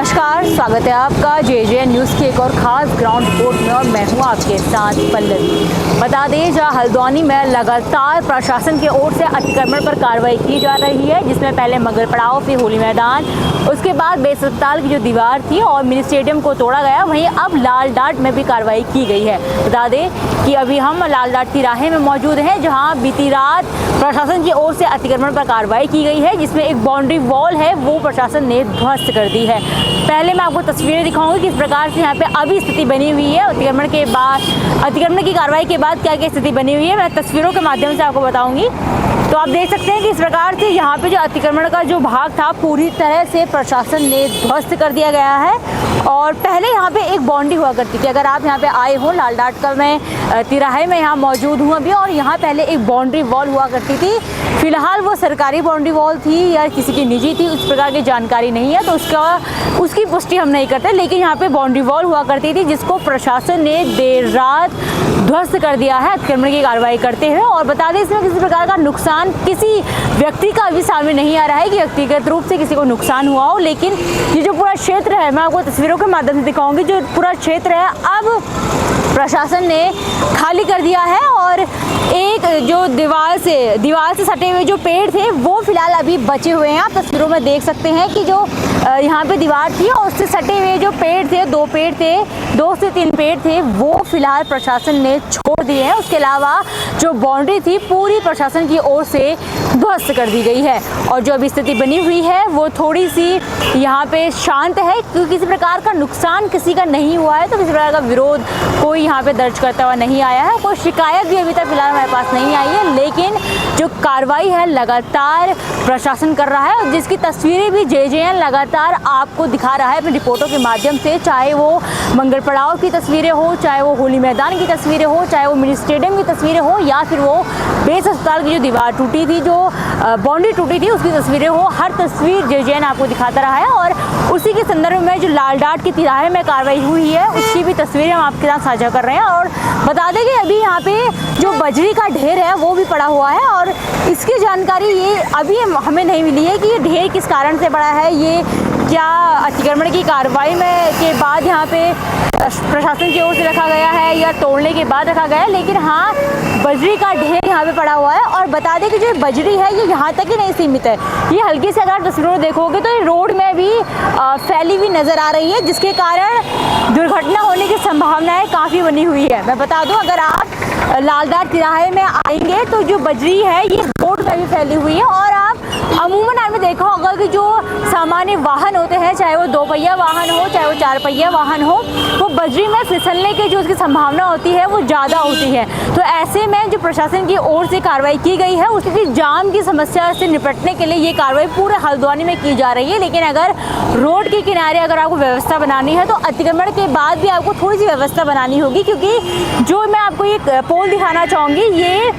नमस्कार, स्वागत है आपका JJN न्यूज़ की एक और ख़ास ग्राउंड रिपोर्ट में और मैं हूँ आपके साथ पल्लवी। बता दें, जहाँ हल्द्वानी में लगातार प्रशासन की ओर से अतिक्रमण पर कार्रवाई की जा रही है, जिसमें पहले मंगल पड़ाव, फिर होली मैदान, उसके बाद बेस अस्पताल की जो दीवार थी और मिनी स्टेडियम को तोड़ा गया, वहीं अब लाल डाट में भी कार्रवाई की गई है। बता दें कि अभी हम लाल डाट तिराहे में मौजूद हैं, जहाँ बीती रात प्रशासन की ओर से अतिक्रमण पर कार्रवाई की गई है, जिसमें एक बाउंड्री वॉल है वो प्रशासन ने ध्वस्त कर दी है। पहले मैं आपको तस्वीरें दिखाऊंगी किस प्रकार से यहाँ पे अभी स्थिति बनी हुई है। अतिक्रमण की कार्रवाई के बाद क्या क्या स्थिति बनी हुई है, मैं तस्वीरों के माध्यम से आपको बताऊंगी। तो आप देख सकते हैं कि इस प्रकार से यहाँ पे जो अतिक्रमण का जो भाग था पूरी तरह से प्रशासन ने ध्वस्त कर दिया गया है। और पहले यहाँ पे एक बाउंड्री हुआ करती थी, अगर आप यहाँ पे आए हो लाल डाट का मैं तिराहे में यहाँ मौजूद हूँ अभी, और यहाँ पहले एक बाउंड्री वॉल हुआ करती थी। फिलहाल वो सरकारी बाउंड्री वॉल थी या किसी की निजी थी, उस प्रकार की जानकारी नहीं है, तो उसकी पुष्टि हम नहीं करते। लेकिन यहाँ पे बाउंड्री वॉल हुआ करती थी, जिसको प्रशासन ने देर रात ध्वस्त कर दिया है अतिक्रमण की कार्रवाई करते हुए। और बता दें, इसमें किसी प्रकार का नुकसान किसी व्यक्ति का अभी सामने नहीं आ रहा है कि व्यक्तिगत रूप से किसी को नुकसान हुआ हो, लेकिन ये जो पूरा क्षेत्र है, मैं आपको तस्वीरों के माध्यम से दिखाऊंगी, जो पूरा क्षेत्र है अब प्रशासन ने खाली कर दिया है। और एक जो दीवार से सटे हुए जो पेड़ थे वो फिलहाल अभी बचे हुए हैं। आप तस्वीरों में देख सकते हैं कि जो यहाँ पे दीवार थी और उससे सटे हुए जो पेड़ थे, दो से तीन पेड़ थे, वो फिलहाल प्रशासन ने छोड़ दिए हैं। उसके अलावा जो बाउंड्री थी पूरी प्रशासन की ओर से ध्वस्त कर दी गई है। और जो अभी स्थिति बनी हुई है वो थोड़ी सी यहाँ पे शांत है, क्योंकि किसी प्रकार का नुकसान किसी का नहीं हुआ है, तो किसी प्रकार का विरोध कोई यहाँ पे दर्ज करता हुआ नहीं आया है। कोई शिकायत भी अभी तक फिलहाल हमारे पास नहीं आई है, लेकिन जो कार्रवाई है लगातार प्रशासन कर रहा है, जिसकी तस्वीरें भी JJN लगातार आपको दिखा रहा है अपनी रिपोर्टों के माध्यम से, चाहे वो मंगल पड़ाव की तस्वीरें हो, चाहे वो होली मैदान की तस्वीरें हो, चाहे वो मिनी स्टेडियम की तस्वीरें हो, या फिर वो बेस अस्पताल की जो दीवार टूटी थी, जो बाउंड्री टूटी थी, उसकी तस्वीरें हो। हर तस्वीर JJN आपको दिखाता रहा है। और उसी के संदर्भ में जो लाल डाट की तिराहे में कार्रवाई हुई है उसकी भी तस्वीरें हम आपके साथ साझा कर रहे हैं। और बता दें कि अभी यहाँ पे जो बजरी का ढेर है वो भी पड़ा हुआ है, और इसकी जानकारी ये अभी हमें नहीं मिली है कि ये ढेर किस कारण से पड़ा है, ये क्या अतिक्रमण की कार्रवाई में के बाद यहाँ पे प्रशासन की ओर से रखा गया है या तोड़ने के बाद रखा गया है। लेकिन हाँ, बजरी का ढेर यहाँ पे पड़ा हुआ है। और बता दें कि जो बजरी है ये यहाँ तक ही नहीं सीमित है, ये हल्की से अगर तस्वीरों देखोगे तो ये रोड में भी फैली हुई नज़र आ रही है, जिसके कारण दुर्घटना होने की संभावनाएं काफ़ी बनी हुई है। मैं बता दूँ, अगर आप लाल डाट तिराहे में आएंगे तो जो बजरी है ये रोड में भी फैली हुई है। और आप अमूमन आपने देखा होगा कि जो सामान्य वाहन होते हैं, चाहे वो 2 पहिया वाहन हो, चाहे वो 4 पहिया वाहन हो, वो बजरी में फिसलने की जो उसकी संभावना होती है वो ज़्यादा होती है। तो ऐसे में जो प्रशासन की ओर से कार्रवाई की गई है, उसकी जाम की समस्या से निपटने के लिए ये कार्रवाई पूरे हल्द्वानी में की जा रही है। लेकिन अगर रोड के किनारे अगर आपको व्यवस्था बनानी है तो अतिक्रमण के बाद भी आपको थोड़ी सी व्यवस्था बनानी होगी, क्योंकि जो मैं आपको ये पोल दिखाना चाहूँगी, ये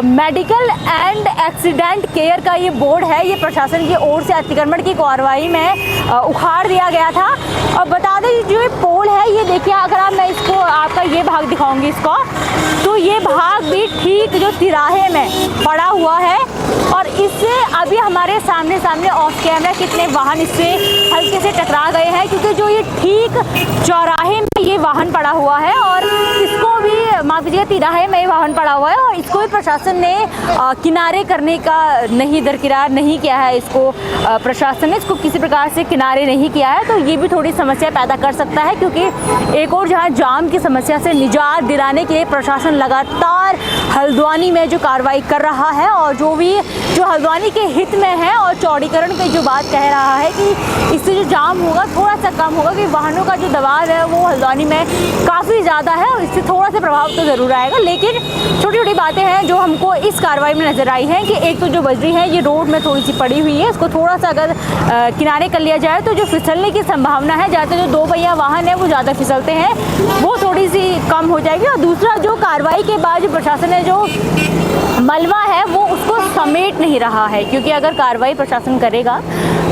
मेडिकल एंड एक्सीडेंट केयर का ये बोर्ड है, ये प्रशासन की ओर से अतिक्रमण की कार्रवाई में उखाड़ दिया गया था। और बता दें, जो ये पोल है ये देखिए, अगर मैं इसको आपका ये भाग दिखाऊंगी इसको, तो ये भाग भी ठीक जो तिराहे में पड़ा हुआ है। और इससे अभी हमारे सामने ऑफ कैमरा कितने वाहन इससे हल्के से टकरा गए हैं, क्योंकि जो ये ठीक चौराहे में ये वाहन पड़ा हुआ है, और इसको भी माफ कीजिएगा तिराहे में ये वाहन पड़ा हुआ है, और इसको भी प्रशासन ने किनारे करने का दरकिरार नहीं किया है। इसको प्रशासन ने इसको किसी प्रकार से किनारे नहीं किया है, तो ये भी थोड़ी समस्या पैदा कर सकता है। क्योंकि एक और जहाँ जाम की समस्या से निजात दिलाने के लिए प्रशासन लगातार हल्द्वानी में जो कार्रवाई कर रहा है, और जो हल्द्वानी के हित में है, और चौड़ीकरण की जो बात कह रहा है कि इससे जो जाम होगा थोड़ा सा कम होगा, कि वाहनों का जो दबाव है वो हल्द्वानी में काफ़ी ज़्यादा है, और इससे थोड़ा सा प्रभाव तो ज़रूर आएगा। लेकिन छोटी छोटी बातें हैं जो हमको इस कार्रवाई में नज़र आई हैं, कि एक तो जो बजरी है ये रोड में थोड़ी सी पड़ी हुई है, इसको थोड़ा सा अगर किनारे कर लिया जाए तो जो फिसलने की संभावना है, ज़्यादा जो 2 पहिया वाहन है वो ज़्यादा फिसलते हैं, वो थोड़ी सी कम हो जाएगी। और दूसरा, जो कार्रवाई के बाद जो प्रशासन ने जो मलबा है वो उसको समेट नहीं रहा है, क्योंकि अगर कार्रवाई प्रशासन करेगा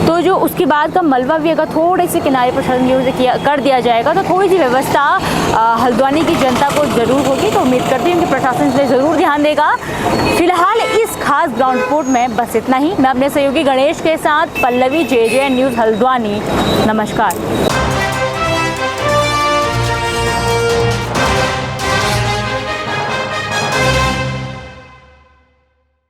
तो जो उसके बाद का मलबा भी अगर थोड़े से किनारे प्रशासन की ओर से कर दिया जाएगा तो थोड़ी सी व्यवस्था हल्द्वानी की जनता को ज़रूर होगी। तो उम्मीद करती हूँ कि प्रशासन इसलिए ज़रूर ध्यान देगा। फिलहाल इस खास ग्राउंड रिपोर्ट में बस इतना ही। मैं अपने सहयोगी गणेश के साथ पल्लवी, JJN न्यूज़ हल्द्वानी। नमस्कार।